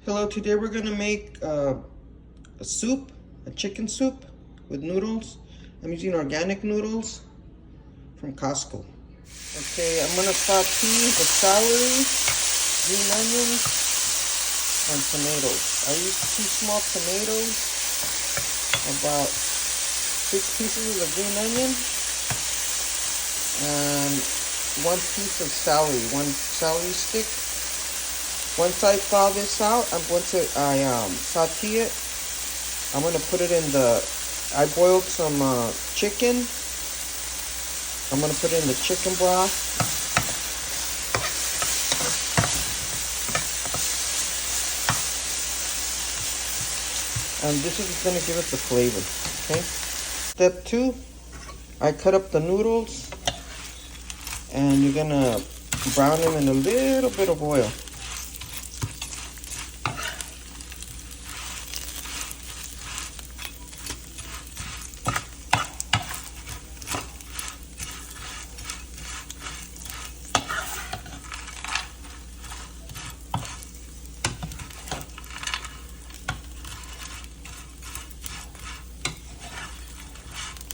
Hello, today we're gonna make a soup, a chicken soup with noodles. I'm using organic noodles from Costco. Okay, I'm gonna saute the celery, green onions, and tomatoes. I use 2 small tomatoes, about 6 pieces of green onion, and 1 piece of celery, 1 celery stick. Once I thaw this out, I'm going to saute it. I'm going to put it in I boiled some chicken. I'm going to put it in the chicken broth. And this is going to give it the flavor, okay? Step 2, I cut up the noodles. And you're going to brown them in a little bit of oil.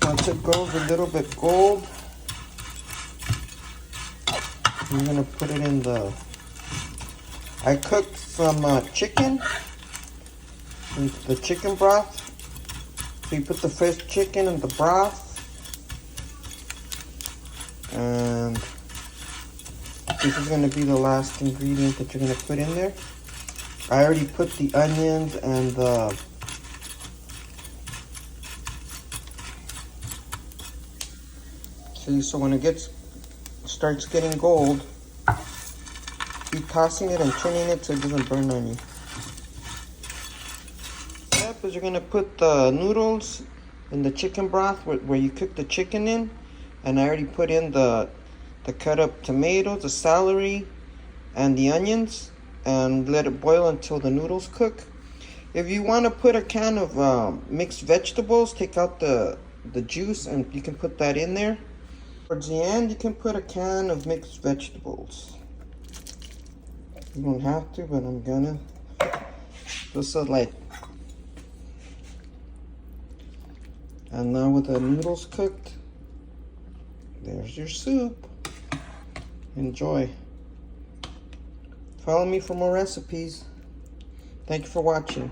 Once it goes a little bit gold, I'm gonna put it in I cooked some chicken in the chicken broth. So you put the fresh chicken in the broth, and this is gonna be the last ingredient that you're gonna put in there. I already put the onions and the so when it starts getting gold, keep tossing it and turning it so it doesn't burn on you. Step is you're gonna put the noodles in the chicken broth where you cook the chicken in, and I already put in the cut up tomatoes, the celery, and the onions, and let it boil until the noodles cook. If you want to put a can of mixed vegetables, take out the juice and you can put that in there. Towards the end, you can put a can of mixed vegetables. You don't have to, but I'm gonna. Just so like. And now with the noodles cooked, there's your soup. Enjoy. Follow me for more recipes. Thank you for watching.